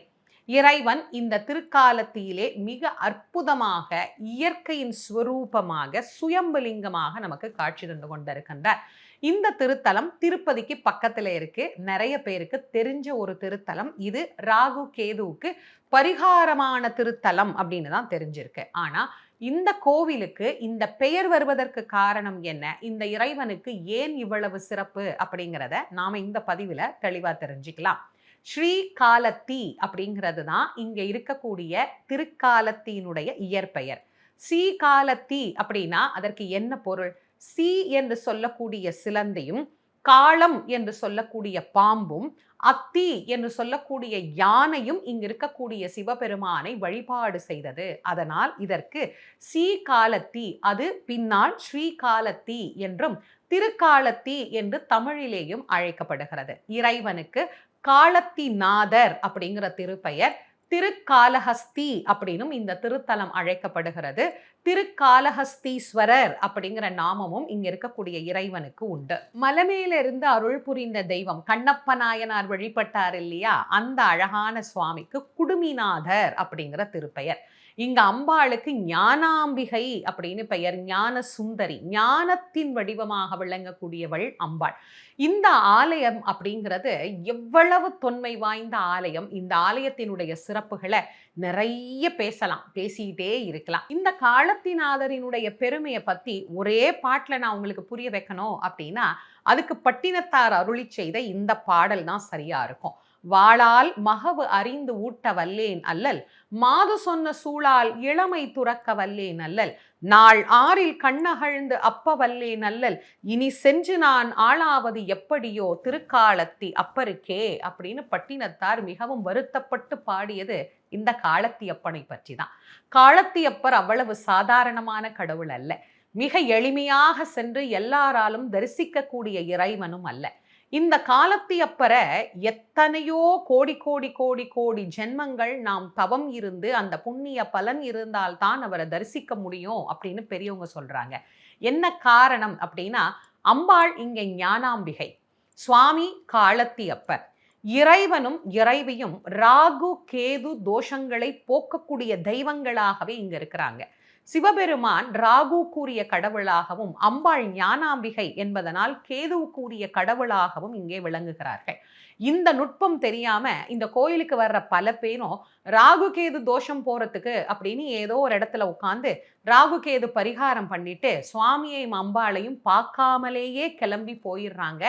இறைவன் இந்த திருக்காலத்தியிலே மிக அற்புதமாக இயற்கையின் ஸ்வரூபமாக சுயம்புலிங்கமாக நமக்கு காட்சி தந்து கொண்டிருக்கின்றார். இந்த திருத்தலம் திருப்பதிக்கு பக்கத்துல இருக்கு. நிறைய பேருக்கு தெரிஞ்ச ஒரு திருத்தலம் இது. ராகு கேதுவுக்கு பரிகாரமான திருத்தலம் அப்படின்னு தான் தெரிஞ்சிருக்கு. ஆனா இந்த கோவிலுக்கு இந்த பெயர் வருவதற்கு காரணம் என்ன? இந்த இறைவனுக்கு ஏன் இவ்வளவு சிறப்பு அப்படிங்கிறத நாம இந்த பதிவுல தெளிவா தெரிஞ்சுக்கலாம். ஸ்ரீகாலத்தி அப்படிங்கிறது தான் இங்க இருக்கக்கூடிய திருக்காலத்தினுடைய இயற்பெயர். சீகாலத்தி அப்படின்னா அதற்கு என்ன பொருள்? சி என்று சொல்லக்கூடிய சிலந்தையும், காலம் என்று சொல்லக்கூடிய பாம்பும், அத்தி என்று சொல்லக்கூடிய யானையும் இங்கு இருக்கக்கூடிய சிவபெருமானை வழிபாடு செய்தது. அதனால் இதற்கு சீகாலத்தி, அது பின்னால் ஸ்ரீகாலத்தி என்றும் திருக்காலத்தி என்று தமிழிலேயும் அழைக்கப்படுகிறது. இறைவனுக்கு காலத்திநாதர் அப்படிங்கிற திருப்பெயர். திருக்காலஹஸ்தி அப்படின்னும் இந்த திருத்தலம் அழைக்கப்படுகிறது. திருக்காலஹஸ்தீஸ்வரர் அப்படிங்கிற நாமமும் இங்க இருக்கக்கூடிய இறைவனுக்கு உண்டு. மலைமேல இருந்து அருள் புரிந்த தெய்வம் கண்ணப்ப நாயனார் வழிபட்டார் இல்லையா, அந்த அழகான சுவாமிக்கு குடுமிநாதர் அப்படிங்கிற திருப்பெயர். இங்க அம்பாளுக்கு ஞானாம்பிகை அப்படின்னு பெயர். ஞான சுந்தரி, ஞானத்தின் வடிவமாக விளங்கக்கூடியவள் அம்பாள். இந்த ஆலயம் அப்படிங்கிறது எவ்வளவு தொன்மை வாய்ந்த ஆலயம். இந்த ஆலயத்தினுடைய சிறப்புகளை நிறைய பேசலாம், பேசிக்கிட்டே இருக்கலாம். இந்த காலத்திநாதரினுடைய பெருமையை பத்தி ஒரே பாட்டுல நான் உங்களுக்கு புரிய வைக்கணும் அப்படின்னா அதுக்கு பட்டினத்தார் அருளி செய்த இந்த பாடல் தான் சரியா இருக்கும். வாளால் மகவு அறிந்து ஊட்ட வல்லேன் அல்லல், மாது சொன்ன சூழால் இளமை துறக்க வல்லேன் அல்லல், நாள் ஆறில் கண்ணகழ்ந்து அப்ப வல்லேன் அல்லல், இனி சென்று நான் ஆளாவது எப்படியோ திருக்காலத்தி அப்பருக்கே அப்படின்னு பட்டினத்தார் மிகவும் வருத்தப்பட்டு பாடியது இந்த காலத்தியப்பனை பற்றி தான். காலத்தியப்பர் அவ்வளவு சாதாரணமான கடவுள் அல்ல. மிக எளிமையாக சென்று எல்லாராலும் தரிசிக்கக்கூடிய இறைவனும் அல்ல. இந்த காலத்தியப்பரை எத்தனையோ கோடி கோடி கோடி கோடி ஜென்மங்கள் நாம் தவம் இருந்து அந்த புண்ணிய பலன் இருந்தால் தான் அவரை தரிசிக்க முடியும் அப்படின்னு பெரியவங்க சொல்றாங்க. என்ன காரணம் அப்படின்னா, அம்பாள் இங்க ஞானாம்பிகை, சுவாமி காலத்தியப்பர். இறைவனும் இறைவியும் ராகு கேது தோஷங்களை போக்கக்கூடிய தெய்வங்களாகவே இங்க இருக்கிறாங்க. சிவபெருமான் ராகு கூறிய கடவுளாகவும் அம்பாள் ஞானாம்பிகை என்பதனால் கேது கூறிய கடவுளாகவும் இங்கே விளங்குகிறார்கள். இந்த நுட்பம் தெரியாம இந்த கோயிலுக்கு வர்ற பல பேரும் ராகு கேது தோஷம் போறதுக்கு அப்படின்னு ஏதோ ஒரு இடத்துல உட்கார்ந்து ராகு கேது பரிகாரம் பண்ணிட்டு சுவாமியையும் அம்பாளையும் பார்க்காமலேயே கிளம்பி போயிடுறாங்க.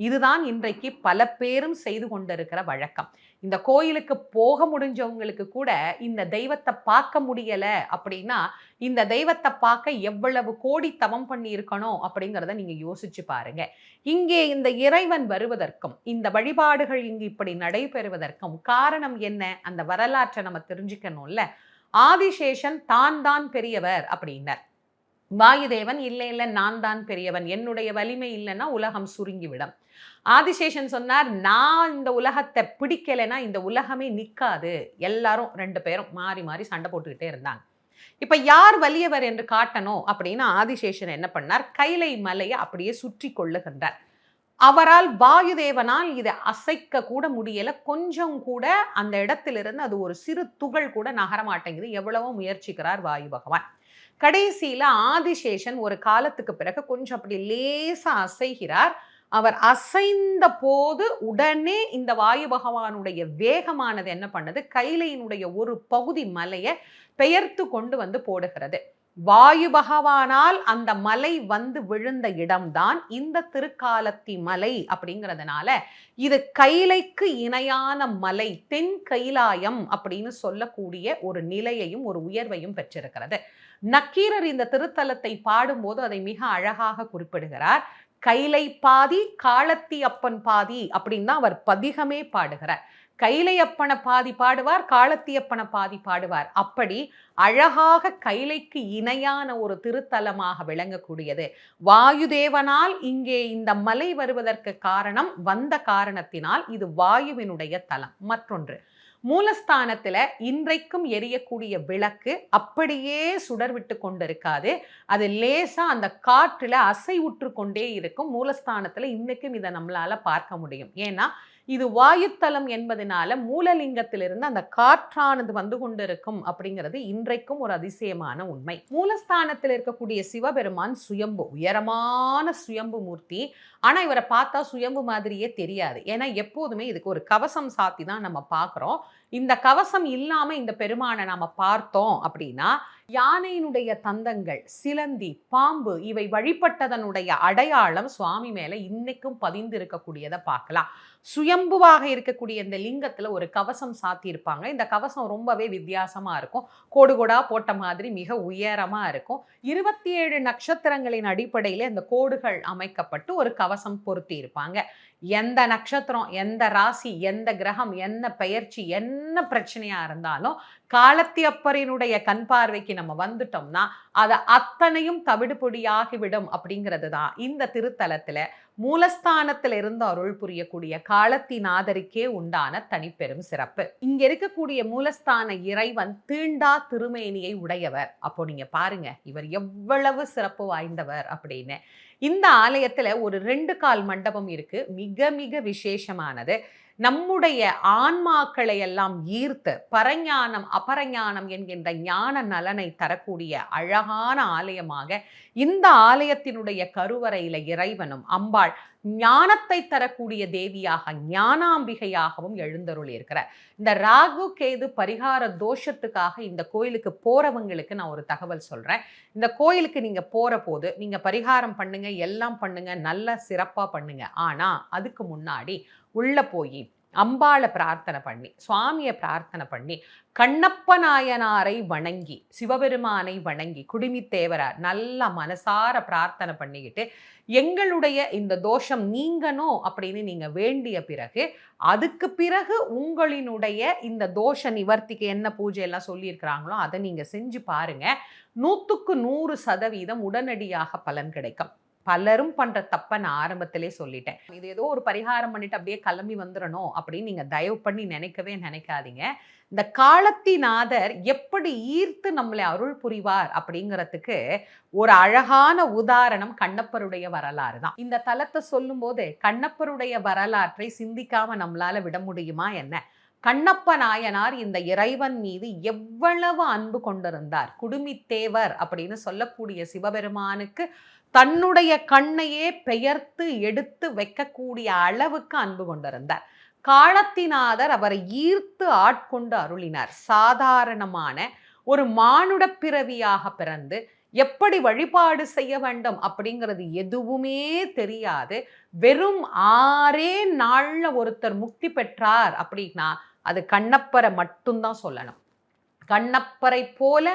இதுதான் இன்றைக்கு பல பேரும் செய்து கொண்டிருக்கிற வழக்கம். இந்த கோயிலுக்கு போக முடிஞ்சவங்களுக்கு கூட இந்த தெய்வத்தை பார்க்க முடியல அப்படின்னா இந்த தெய்வத்தை பார்க்க எவ்வளவு கோடி தவம் பண்ணி இருக்கணும் அப்படிங்கிறத நீங்க யோசிச்சு பாருங்க. இங்கே இந்த இறைவன் வருவதற்கும் இந்த வழிபாடுகள் இங்கு இப்படி நடைபெறுவதற்கும் காரணம் என்ன? அந்த வரலாற்றை நம்ம தெரிஞ்சுக்கணும்ல. ஆதிசேஷன் தான் தான் பெரியவர் அப்படின்னார். வாயுதேவன் இல்லை இல்லை நான் தான் பெரியவன், என்னுடைய வலிமை இல்லைன்னா உலகம் சுருங்கிவிடும். ஆதிசேஷன் சொன்னார், நான் இந்த உலகத்தை பிடிக்கலைன்னா இந்த உலகமே நிற்காது. எல்லாரும் 2 பேரும் மாறி மாறி சண்டை போட்டுக்கிட்டே இருந்தாங்க. இப்ப யார் வலியவர் என்று காட்டணும் அப்படின்னு ஆதிசேஷன் என்ன பண்ணார், கைலை மலையை அப்படியே சுற்றி கொள்ளுகின்றார். அவரால் வாயுதேவனால் இதை அசைக்க கூட முடியல. கொஞ்சம் கூட அந்த இடத்திலிருந்து அது ஒரு சிறு துகள் கூட நகரமாட்டேங்குது. எவ்வளவோ முயற்சிக்கிறார் வாயு பகவான். கடைசியில ஆதிசேஷன் ஒரு காலத்துக்கு பிறகு கொஞ்சம் அப்படி லேசா அசைகிறார். அவர் அசைந்த போது உடனே இந்த வாயு பகவானுடைய வேகமானது என்ன பண்ணது, கைலையினுடைய ஒரு பகுதி மலையை பெயர்த்து கொண்டு வந்து போடுகிறது. வாயு பகவானால் அந்த மலை வந்து விழுந்த இடம்தான் இந்த திருக்காலத்தி மலை அப்படிங்கிறதுனால இது கைலைக்கு இணையான மலை, தென் கைலாயம் அப்படின்னு சொல்லக்கூடிய ஒரு நிலையையும் ஒரு உயர்வையும் பெற்றிருக்கிறது. நக்கீரர் இந்த திருத்தலத்தை பாடும்போது அதை மிக அழகாக குறிப்பிடுகிறார். கைலை பாதி காலத்தி அப்பன் பாதி அப்படின்னு தான் அவர் பதிகமே பாடுகிறார். கைலை அப்பனை பாதி பாடுவார், காலத்தியப்பனை பாதி பாடுவார். அப்படி அழகாக கைலைக்கு இணையான ஒரு திருத்தலமாக விளங்கக்கூடியது. வாயுதேவனால் இங்கே இந்த மலை வருவதற்கு காரணம், வந்த காரணத்தினால் இது வாயுவினுடைய தலம். மற்றொன்று, மூலஸ்தானத்துல இன்றைக்கும் எரியக்கூடிய விளக்கு அப்படியே சுடர் விட்டு கொண்டிருக்காது. அது லேசா அந்த காற்றுல அசைவுற்று கொண்டே இருக்கும். மூலஸ்தானத்துல இன்னைக்கும் இதை நம்மளால பார்க்க முடியும். ஏன்னா இது வாயுத்தலம் என்பதனால மூலலிங்கத்திலிருந்து அந்த காற்றானது வந்து கொண்டிருக்கும் அப்படிங்கிறது இன்றைக்கும் ஒரு அதிசயமான உண்மை. மூலஸ்தானத்தில் இருக்கக்கூடிய சிவபெருமான் சுயம்பு, உயரமான சுயம்பு மூர்த்தி. ஆனா இவரை பார்த்தா சுயம்பு மாதிரியே தெரியாது. ஏன்னா எப்போதுமே இதுக்கு ஒரு கவசம் சாத்தி தான் நம்ம பார்க்கிறோம். இந்த கவசம் இல்லாம இந்த பெருமானை நாம பார்த்தோம் அப்படின்னா யானையினுடைய தந்தங்கள், சிலந்தி, பாம்பு இவை வழிபட்டதனுடைய அடையாளம் சுவாமி மேல இன்னைக்கும் பதிந்து இருக்கக்கூடியதை பார்க்கலாம். சுயம்புவாக இருக்கக்கூடிய இந்த லிங்கத்துல ஒரு கவசம் சாத்தி இருப்பாங்க. இந்த கவசம் ரொம்பவே வித்தியாசமா இருக்கும். கோடு கோடா போட்ட மாதிரி மிக உயரமா இருக்கும். 27 நட்சத்திரங்களின் அடிப்படையில இந்த கோடுகள் அமைக்கப்பட்டு ஒரு கவசம் பொருத்தி இருப்பாங்க. எந்த நட்சத்திரம், எந்த ராசி, எந்த கிரகம், என்ன பெயர்ச்சி, என்ன பிரச்சனையா இருந்தாலும் காலத்தியப்பரினுடைய கண் பார்வைக்கு நம்ம வந்துட்டோம்னா அது அத்தனையும் தவிடுபொடியாகிவிடும் அப்படிங்கிறது தான் இந்த திருத்தலத்துல மூலஸ்தானத்தில் இருந்து அருள் புரியக்கூடிய காலத்திநாதருக்கே உண்டான தனிப்பெரும் சிறப்பு. இங்க இருக்கக்கூடிய மூலஸ்தான இறைவன் தீண்டா திருமேனியை உடையவர். அப்போ நீங்க பாருங்க இவர் எவ்வளவு சிறப்பு வாய்ந்தவர் அப்படின்னு. இந்த ஆலயத்துல ஒரு 2 கால் மண்டபம் இருக்கு. மிக மிக விசேஷமானது. நம்முடைய ஆன்மாக்களை எல்லாம் ஈர்த்து பரஞானம் அபரஞானம் என்கின்ற ஞான நலனை தரக்கூடிய அழகான ஆலயமாக இந்த ஆலயத்தினுடைய கருவறையில இறைவனும் அம்பாள் ஞானத்தை தரக்கூடிய தேவியாக ஞானாம்பிகையாகவும் எழுந்தருள் இருக்கிறார். இந்த ராகு கேது பரிகார தோஷத்துக்காக இந்த கோயிலுக்கு போறவங்களுக்கு நான் ஒரு தகவல் சொல்றேன். இந்த கோயிலுக்கு நீங்க போற போது நீங்க பரிகாரம் பண்ணுங்க, எல்லாம் பண்ணுங்க, நல்லா சிறப்பா பண்ணுங்க. ஆனா அதுக்கு முன்னாடி உள்ள போய் அம்பாளை பிரார்த்தனை பண்ணி, சுவாமியை பிரார்த்தனை பண்ணி, கண்ணப்ப நாயனாரை வணங்கி, சிவபெருமானை வணங்கி, குடுமித்தேவரார் நல்லா மனசார பிரார்த்தனை பண்ணிக்கிட்டு எங்களுடைய இந்த தோஷம் நீங்கணும் அப்படின்னு நீங்க வேண்டிய பிறகு அதுக்கு பிறகு உங்களினுடைய இந்த தோஷ நிவர்த்திக்கு என்ன பூஜை எல்லாம் சொல்லியிருக்கிறாங்களோ அதை நீங்க செஞ்சு பாருங்க. 100க்கு 100% உடனடியாக பலன் கிடைக்கும். பலரும் பண்ற தப்ப நான் ஆரம்பத்திலே சொல்லிட்டேன். இது ஏதோ ஒரு பரிகாரம் பண்ணிட்டு அப்படியே கிளம்பி வந்துடணும் அப்படின்னு நீங்க தயவு பண்ணி நினைக்கவே நினைக்காதீங்க. இந்த காலத்திநாதர் எப்படி ஈர்த்து நம்மளை அருள் புரிவார் அப்படிங்கிறதுக்கு ஒரு அழகான உதாரணம் கண்ணப்பருடைய வரலாறு தான். இந்த தலத்தை சொல்லும் போது கண்ணப்பருடைய வரலாற்றை சிந்திக்காம நம்மளால விட முடியுமா என்ன? கண்ணப்ப நாயனார் இந்த இறைவன் மீது எவ்வளவு அன்பு கொண்டிருந்தார். குடுமித்தேவர் அப்படின்னு சொல்லக்கூடிய சிவபெருமானுக்கு தன்னுடைய கண்ணையே பெயர்த்து எடுத்து வைக்கக்கூடிய அளவுக்கு அன்பு கொண்டிருந்தார். காலத்திநாதர் அவரை ஈர்த்து ஆட்கொண்டு அருளினார். சாதாரணமான ஒரு மானுட பிறவியாக பிறந்து எப்படி வழிபாடு செய்ய வேண்டும் அப்படிங்கிறது எதுவுமே தெரியாது. வெறும் 6 நாள்ல ஒருத்தர் முக்தி பெற்றார் அப்படின்னா அது கண்ணப்பரை மட்டும்தான் சொல்லணும். கண்ணப்பரை போல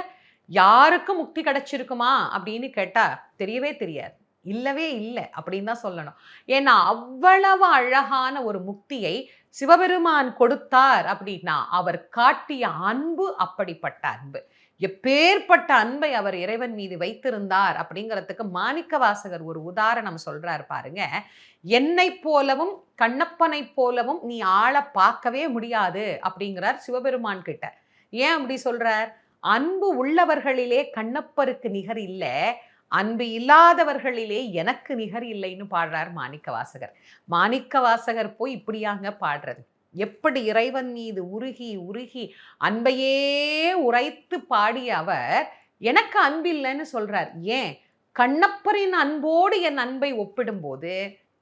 யாருக்கும் முக்தி கிடைச்சிருக்குமா அப்படின்னு கேட்டா தெரியவே தெரியாது. இல்லவே இல்லை அப்படின்னு தான் சொல்லணும். ஏன்னா அவ்வளவு அழகான ஒரு முக்தியை சிவபெருமான் கொடுத்தார் அப்படின்னா அவர் காட்டிய அன்பு அப்படிப்பட்ட அன்பு. எப்பேற்பட்ட அன்பை அவர் இறைவன் மீது வைத்திருந்தார் அப்படிங்கிறதுக்கு மாணிக்கவாசகர் ஒரு உதாரணம் சொல்றார் பாருங்க. என்னைப் போலவும் கண்ணப்பனைப் போலவும் நீ ஆள பார்க்கவே முடியாது அப்படிங்கிறார் சிவபெருமான் கிட்ட. ஏன் அப்படி சொல்றார்? அன்பு உள்ளவர்களிலே கண்ணப்பருக்கு நிகர் இல்ல, அன்பு இல்லாதவர்களிலே எனக்கு நிகர் இல்லைன்னு பாடுறார் மாணிக்கவாசகர். மாணிக்கவாசகர் போய் இப்படியாங்க பாடுறது. எப்படி இறைவன் மீது உருகி உருகி அன்பையே உரைத்து பாடிய அவர் எனக்கு அன்பில்லைன்னு சொல்றார். ஏன்? கண்ணப்பரின் அன்போடு என் அன்பை ஒப்பிடும்போது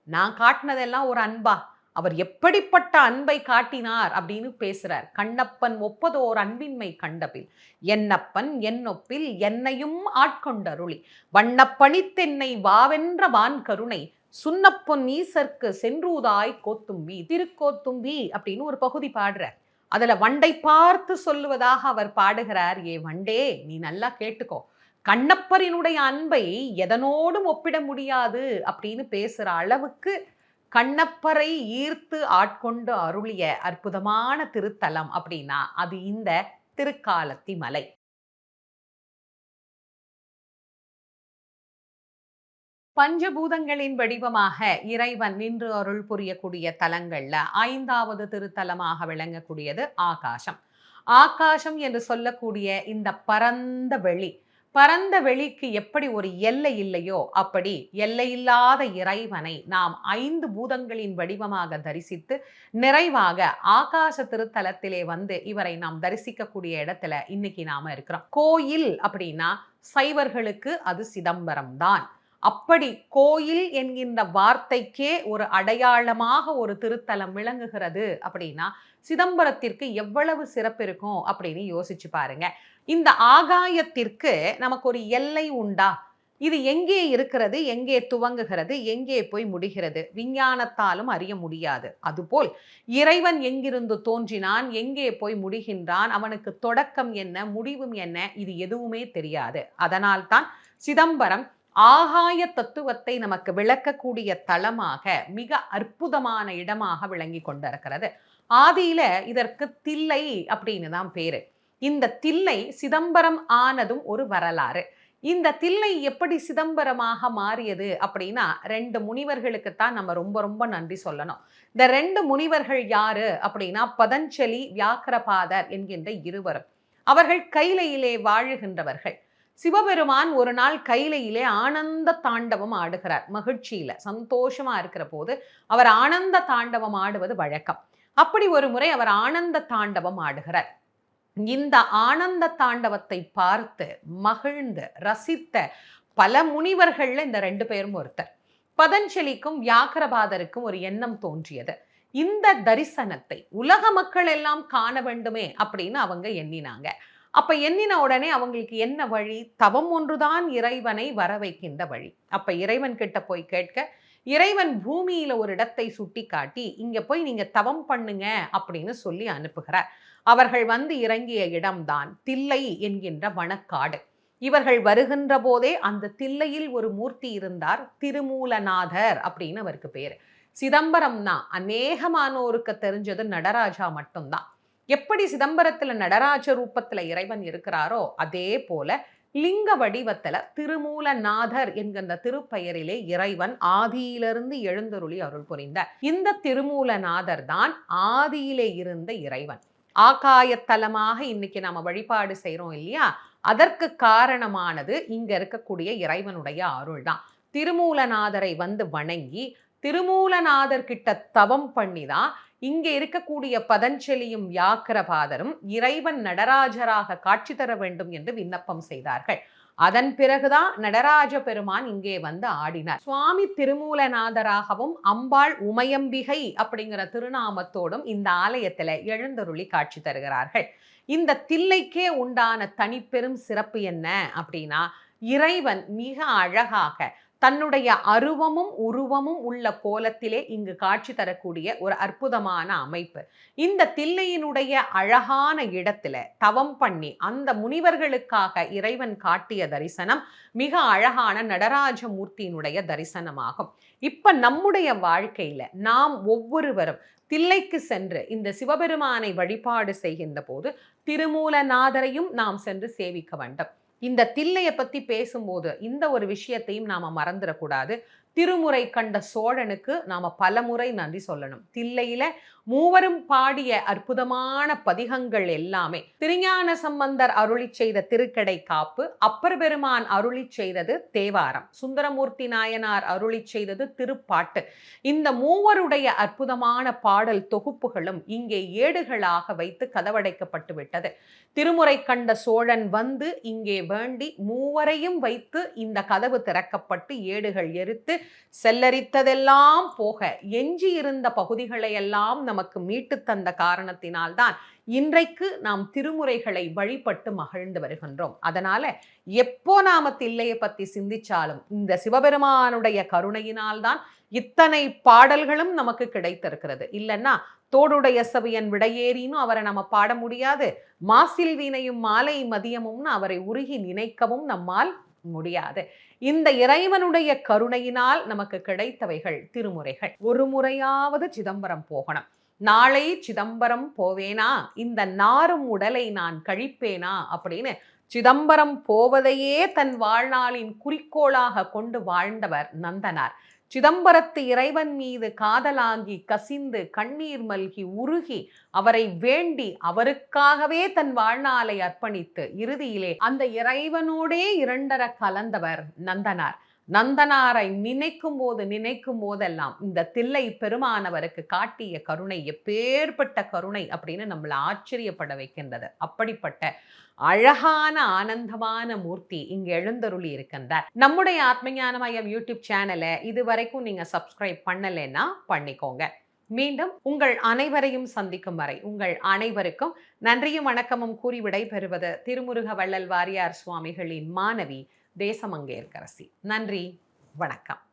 நான் காட்டினதெல்லாம் ஒரு அன்பா? அவர் எப்படிப்பட்ட அன்பை காட்டினார் அப்படின்னு பேசுறார். கண்ணப்பன் ஒப்பதோர் அன்பின்மை கண்டபில் என்னப்பன் என்னொப்பில் என்னையும் ஆட்கொண்டருளி வண்ணப்பணித்தென்னை வாவென்ற வான் கருணை சுண்ணப்பொன் ஈசர்க்கு சென்றூதாய் கோத்தும்பி திருக்கோத்தும்பி அப்படின்னு ஒரு பகுதி பாடுறார். அதுல வண்டை பார்த்து சொல்லுவதாக அவர் பாடுகிறார். ஏ வண்டே, நீ நல்லா கேட்டுக்கோ, கண்ணப்பரினுடைய அன்பை எதனோடும் ஒப்பிட முடியாது அப்படின்னு பேசுற அளவுக்கு கண்ணப்பரை ஈர்த்து ஆட்கொண்டு அருளிய அற்புதமான திருத்தலம் அப்படின்னா அது இந்த திருக்காலத்தி மலை. பஞ்சபூதங்களின் வடிவமாக இறைவன் நின்று அருள் புரியக்கூடிய தலங்கள்ல 5வது திருத்தலமாக விளங்கக்கூடியது ஆகாசம். ஆகாசம் என்று சொல்லக்கூடிய இந்த பரந்த வெளி, பரந்த வெளிக்கு எப்படி ஒரு எல்லை இல்லையோ அப்படி எல்லையில்லாத இறைவனை நாம் 5 பூதங்களின் வடிவமாக தரிசித்து நிறைவாக ஆகாச திருத்தலத்திலே வந்து இவரை நாம் தரிசிக்கக்கூடிய இடத்துல இன்னைக்கு நாம இருக்கிறோம். கோயில் அப்படின்னா சைவர்களுக்கு அது சிதம்பரம் தான். அப்படி கோயில் என்கின்ற வார்த்தைக்கே ஒரு அடையாளமாக ஒரு திருத்தலம் விளங்குகிறது அப்படின்னா சிதம்பரத்திற்கு எவ்வளவு சிறப்பு இருக்கும் அப்படின்னு யோசிச்சு பாருங்க. இந்த ஆகாயத்திற்கு நமக்கு ஒரு எல்லை உண்டா? இது எங்கே இருக்கிறது, எங்கே துவங்குகிறது, எங்கே போய் முடிகிறது? விஞ்ஞானத்தாலும் அறிய முடியாது. அதுபோல் இறைவன் எங்கிருந்து தோன்றினான், எங்கே போய் முடிகின்றான், அவனுக்கு தொடக்கம் என்ன, முடிவும் என்ன, இது எதுவுமே தெரியாது. அதனால்தான் சிதம்பரம் ஆகாய தத்துவத்தை நமக்கு விளக்கக்கூடிய தலமாக மிக அற்புதமான இடமாக விளங்கி கொண்டிருக்கிறது. ஆதியில இதற்கு தில்லை அப்படின்னு தான் பேரு. இந்த தில்லை சிதம்பரம் ஆனதும் ஒரு வரலாறு. இந்த தில்லை எப்படி சிதம்பரமாக மாறியது அப்படின்னா 2 முனிவர்களுக்குத்தான் நம்ம ரொம்ப ரொம்ப நன்றி சொல்லணும். இந்த 2 முனிவர்கள் யாரு அப்படின்னா பதஞ்சலி, வியாக்கிரபாதர் என்கின்ற இருவரும். அவர்கள் கைலையிலே வாழுகின்றவர்கள். சிவபெருமான் ஒரு நாள் கைலையிலே ஆனந்த தாண்டவம் ஆடுகிறார். மகிழ்ச்சியில சந்தோஷமா இருக்கிற போது அவர் ஆனந்த தாண்டவம் ஆடுவது வழக்கம். அப்படி ஒரு முறை அவர் ஆனந்த தாண்டவம் ஆடுகிறார். இந்த ஆனந்த தாண்டவத்தை பார்த்து மகிழ்ந்து ரசித்த பல முனிவர்கள்ல இந்த 2 பேரும் ஒருத்தர். பதஞ்சலிக்கும் வியாக்கிரபாதருக்கும் ஒரு எண்ணம் தோன்றியது. இந்த தரிசனத்தை உலக மக்கள் எல்லாம் காண வேண்டுமே அப்படின்னு அவங்க எண்ணினாங்க. அப்ப எண்ணின உடனே அவங்களுக்கு என்ன வழி? தவம் ஒன்றுதான் இறைவனை வர வைக்கின்ற வழி. அப்ப இறைவன் கிட்ட போய் கேட்க, இறைவன் பூமியில ஒரு இடத்தை சுட்டி காட்டி இங்க போய் நீங்க தவம் பண்ணுங்க அப்படின்னு சொல்லி அனுப்புகிறார். அவர்கள் வந்து இறங்கிய இடம்தான் தில்லை என்கின்ற வனக்காடு. இவர்கள் வருகின்ற போதே அந்த தில்லையில் ஒரு மூர்த்தி இருந்தார், திருமூலநாதர் அப்படின்னு அவருக்கு பேரு. சிதம்பரம்னா அநேகமானோருக்கு தெரிஞ்சது நடராஜா மட்டும்தான். எப்படி சிதம்பரத்துல நடராஜ ரூபத்துல இறைவன் இருக்கிறாரோ அதே போல லிங்க வடிவத்துல திருமூலநாதர் என்கின்ற திருப்பெயரிலே இறைவன் ஆதியிலிருந்து எழுந்தருளி அருள் புரிந்தார். இந்த திருமூலநாதர் தான் ஆதியிலே இருந்த இறைவன். ஆகாயத்தலமாக இன்னைக்கு நாம வழிபாடு செய்றோம் இல்லையா? அதற்கு காரணமானது இங்க இருக்கக்கூடிய இறைவனுடைய அருள் தான். திருமூலநாதரை வந்து வணங்கி திருமூலநாதர் கிட்ட தவம் பண்ணிதான் இங்கே இருக்கக்கூடிய பதஞ்சலியும் வியாக்கிரபாதரும் இறைவன் நடராஜராக காட்சி தர வேண்டும் என்று விண்ணப்பம் செய்தார்கள். அதன் பிறகுதான் நடராஜ பெருமான் இங்கே வந்து ஆடினார். சுவாமி திருமூலநாதராகவும் அம்பாள் உமையம்பிகை அப்படிங்கிற திருநாமத்தோடும் இந்த ஆலயத்துல எழுந்தருளி காட்சி தருகிறார்கள். இந்த தில்லைக்கே உண்டான தனிப்பெரும் சிறப்பு என்ன அப்படின்னா, இறைவன் மிக அழகாக தன்னுடைய அருவமும் உருவமும் உள்ள கோலத்திலே இங்கு காட்சி தரக்கூடிய ஒரு அற்புதமான அமைப்பு. இந்த தில்லையினுடைய அழகான இடத்துல தவம் பண்ணி அந்த முனிவர்களுக்காக இறைவன் காட்டிய தரிசனம் மிக அழகான நடராஜ மூர்த்தியினுடைய தரிசனமாகும். இப்ப நம்முடைய வாழ்க்கையில நாம் ஒவ்வொருவரும் தில்லைக்கு சென்று இந்த சிவபெருமானை வழிபாடு செய்கின்ற போது திருமூலநாதரையும் நாம் சென்று சேவிக்க வேண்டும். இந்த தில்லையை பத்தி பேசும்போது இந்த ஒரு விஷயத்தையும் நாம மறந்துடக்கூடாது. திருமுறை கண்ட சோழனுக்கு நாம பலமுறை நன்றி சொல்லணும். தில்லையில மூவரும் பாடிய அற்புதமான பதிகங்கள் எல்லாமே திருஞான சம்பந்தர் அருளி செய்த திருக்கடை காப்பு, அப்பர் பெருமான் அருளி செய்தது தேவாரம், சுந்தரமூர்த்தி நாயனார் அருளி செய்தது திருப்பாட்டு. இந்த மூவருடைய அற்புதமான பாடல் தொகுப்புகளும் இங்கே ஏடுகளாக வைத்து கதவடைக்கப்பட்டு விட்டது. திருமுறை கண்ட சோழன் வந்து இங்கே வேண்டி மூவரையும் வைத்து இந்த கதவு திறக்கப்பட்டு ஏடுகள் எரித்து செல்லரித்ததெல்லாம் போக எஞ்சி இருந்த பகுதிகளை எல்லாம் நமக்கு மீட்டு தந்த காரணத்தினால்தான் இன்றைக்கு நாம் திருமுறைகளை வழிபட்டு மகிழ்ந்து வருகின்றோம். அதனால எப்போ நாம தில்லையை பத்தி சிந்திச்சாலும் இந்த சிவபெருமானுடைய கருணையினால்தான் இத்தனை பாடல்களும் நமக்கு கிடைத்திருக்கிறது. இல்லைன்னா தோடுடைய சபையன் விடையேறினும் அவரை நம்ம பாட முடியாது, மாசில் வீணையும் மாலை மதியமும்னு அவரை உருகி நினைக்கவும் நம்மால் முடியாது. இந்த இறைவனுடைய கருணையினால் நமக்கு கிடைத்தவைகள் திருமுறைகள். ஒரு முறையாவது சிதம்பரம் போகணும். நாளை சிதம்பரம் போவேனா, இந்த நாரும் உடலை நான் கழிப்பேனா அப்படின்னு சிதம்பரம் போவதையே தன் வாழ்நாளின் குறிக்கோளாக கொண்டு வாழ்ந்தவர் நந்தனார். சிதம்பரத்து இறைவன் மீது காதலாகி கசிந்து கண்ணீர் மல்கி உருகி அவரை வேண்டி அவருக்காகவே தன் வாழ்நாளை அர்ப்பணித்து இறுதியிலே அந்த இறைவனோடே இரண்டர கலந்தவர் நந்தனார். நந்தனாரை நினைக்கும் போதெல்லாம் இந்த தில்லை பெருமானவருக்கு காட்டிய கருணை எப்பேற்பட்ட கருணை அப்படின்னு நம்மளை ஆச்சரியப்பட வைக்கின்றது. அப்படிப்பட்ட அழகான ஆனந்தமான மூர்த்தி இங்கு எழுந்தருளி இருக்கின்றார். நம்முடைய ஆத்மஞான மையம் யூடியூப் சேனலை இதுவரைக்கும் நீங்க சப்ஸ்கிரைப் பண்ணலைன்னா பண்ணிக்கோங்க. மீண்டும் உங்கள் அனைவரையும் சந்திக்கும் வரை உங்கள் அனைவருக்கும் நன்றியும் வணக்கமும் கூறி விடைபெறுவது திருமுருக வள்ளல் வாரியார் சுவாமிகளின் மாணவி தேசமங்கையர்க்கரசி. நன்றி, வணக்கம்.